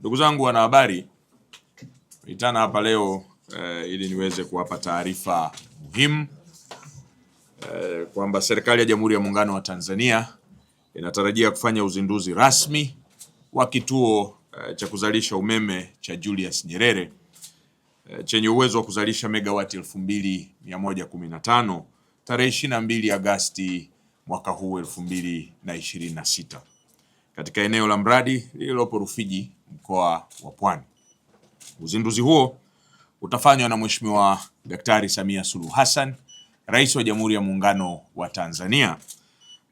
Ndugu zangu wanahabari, nitana hapa leo ili niweze kuwapa taarifa muhimu kwamba serikali ya Jamhuri ya Muungano wa Tanzania inatarajia kufanya uzinduzi rasmi wa kituo cha kuzalisha umeme cha Julius Nyerere chenye uwezo wa kuzalisha megawati 2115 tarehe 22 Agosti mwaka huu 2026 katika eneo la mradi lililopo Rufiji, mkoa wa Pwani. Uzinduzi huo utafanywa na Mheshimiwa Daktari Samia Suluhu Hassan, Rais wa Jamhuri ya Muungano wa Tanzania,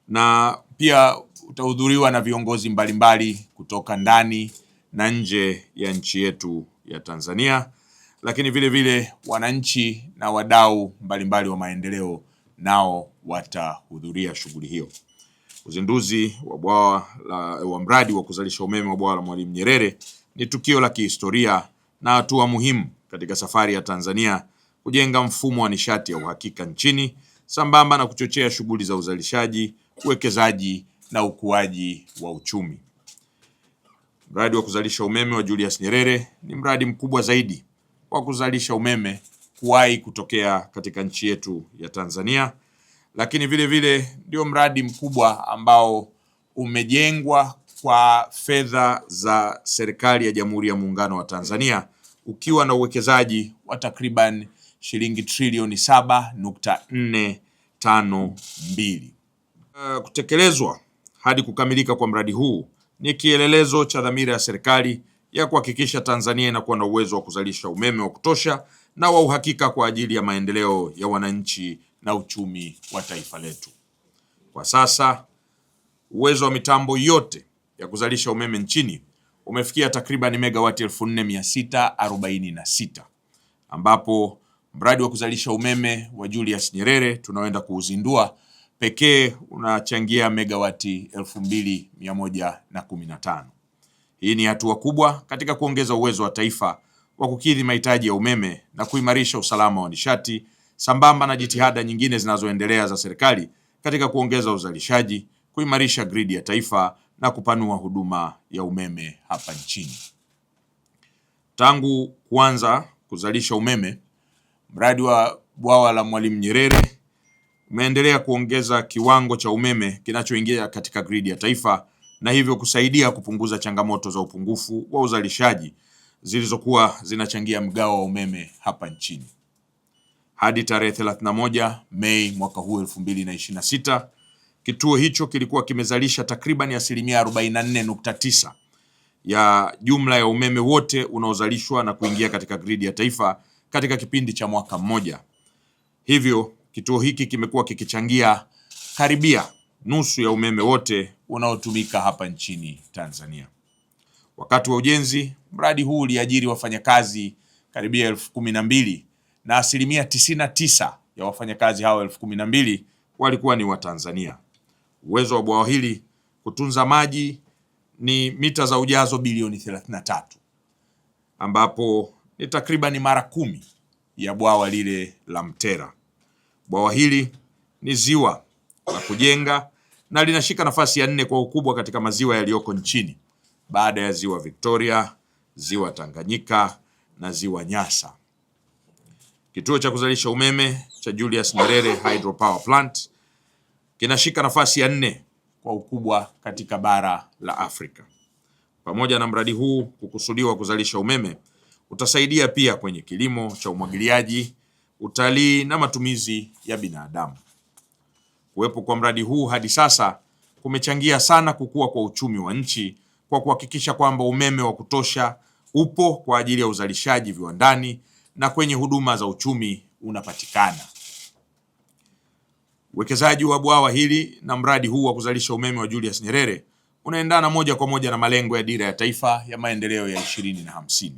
na pia utahudhuriwa na viongozi mbalimbali kutoka ndani na nje ya nchi yetu ya Tanzania, lakini vile vile wananchi na wadau mbalimbali wa maendeleo nao watahudhuria shughuli hiyo. Uzinduzi wa mradi wa kuzalisha umeme wa bwawa la Mwalimu Nyerere ni tukio la kihistoria na hatua muhimu katika safari ya Tanzania kujenga mfumo wa nishati ya uhakika nchini, sambamba na kuchochea shughuli za uzalishaji, uwekezaji na ukuaji wa uchumi. Mradi wa kuzalisha umeme wa Julius Nyerere ni mradi mkubwa zaidi wa kuzalisha umeme kuwahi kutokea katika nchi yetu ya Tanzania, lakini vile vile ndio mradi mkubwa ambao umejengwa kwa fedha za serikali ya Jamhuri ya Muungano wa Tanzania, ukiwa na uwekezaji wa takriban shilingi trilioni 7.452. Kutekelezwa hadi kukamilika kwa mradi huu ni kielelezo cha dhamira ya serikali ya kuhakikisha Tanzania inakuwa na uwezo wa kuzalisha umeme wa kutosha na wa uhakika kwa ajili ya maendeleo ya wananchi na uchumi wa taifa letu. Kwa sasa uwezo wa mitambo yote ya kuzalisha umeme nchini umefikia takriban megawati 4646, ambapo mradi wa kuzalisha umeme wa Julius Nyerere tunaoenda kuuzindua pekee unachangia megawati 2115. Hii ni hatua kubwa katika kuongeza uwezo wa taifa wa kukidhi mahitaji ya umeme na kuimarisha usalama wa nishati, sambamba na jitihada nyingine zinazoendelea za serikali katika kuongeza uzalishaji, kuimarisha gridi ya taifa na kupanua huduma ya umeme hapa nchini. Tangu kuanza kuzalisha umeme, mradi wa bwawa la Mwalimu Nyerere umeendelea kuongeza kiwango cha umeme kinachoingia katika gridi ya taifa na hivyo kusaidia kupunguza changamoto za upungufu wa uzalishaji zilizokuwa zinachangia mgao wa umeme hapa nchini. Hadi tarehe 31 Mei mwaka huu 2026, kituo hicho kilikuwa kimezalisha takriban asilimia 44.9 ya jumla ya umeme wote unaozalishwa na kuingia katika gridi ya taifa katika kipindi cha mwaka mmoja. Hivyo kituo hiki kimekuwa kikichangia karibia nusu ya umeme wote unaotumika hapa nchini Tanzania. Wakati wa ujenzi, mradi huu uliajiri wafanyakazi karibia 12,000 na asilimia 99 ya wafanyakazi hao 12,000 walikuwa ni Watanzania. Uwezo wa bwawa hili kutunza maji ni mita za ujazo bilioni 33, ambapo ni takriban mara 10 ya bwawa lile la Mtera. Bwawa hili ni ziwa la kujenga na linashika nafasi ya 4 kwa ukubwa katika maziwa yaliyoko nchini baada ya ziwa Victoria, ziwa Tanganyika na ziwa Nyasa. Kituo cha kuzalisha umeme cha Julius Nyerere Hydropower Plant kinashika nafasi ya 4 kwa ukubwa katika bara la Afrika. Pamoja na mradi huu kukusudiwa kuzalisha umeme, utasaidia pia kwenye kilimo cha umwagiliaji, utalii na matumizi ya binadamu. Kuwepo kwa mradi huu hadi sasa kumechangia sana kukua kwa uchumi wa nchi kwa kuhakikisha kwamba umeme wa kutosha upo kwa ajili ya uzalishaji viwandani na kwenye huduma za uchumi unapatikana. Uwekezaji wa bwawa hili na mradi huu wa kuzalisha umeme wa Julius Nyerere unaendana moja kwa moja na malengo ya Dira ya Taifa ya Maendeleo ya 2050.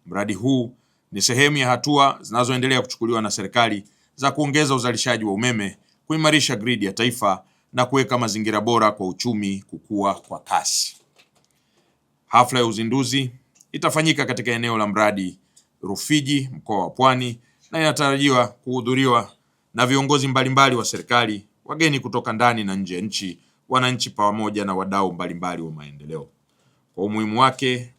Mradi huu ni sehemu ya hatua zinazoendelea kuchukuliwa na serikali za kuongeza uzalishaji wa umeme, kuimarisha gridi ya taifa na kuweka mazingira bora kwa uchumi kukua kwa kasi. Hafla ya uzinduzi itafanyika katika eneo la mradi Rufiji, mkoa wa Pwani, na inatarajiwa kuhudhuriwa na viongozi mbalimbali wa serikali, wageni kutoka ndani na nje ya nchi, wananchi pamoja na wadau mbalimbali wa maendeleo. Kwa umuhimu wake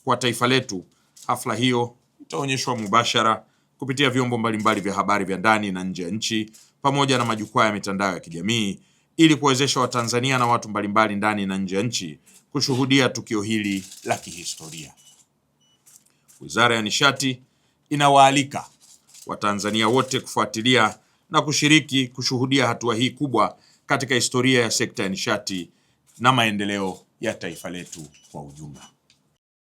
kwa taifa letu. Hafla hiyo itaonyeshwa mubashara kupitia vyombo mbalimbali vya habari vya ndani na nje ya nchi pamoja na majukwaa ya mitandao ya kijamii ili kuwezesha Watanzania na watu mbalimbali ndani na nje ya nchi kushuhudia tukio hili la kihistoria. Wizara ya Nishati inawaalika Watanzania wote kufuatilia na kushiriki kushuhudia hatua hii kubwa katika historia ya sekta ya nishati na maendeleo ya taifa letu kwa ujumla.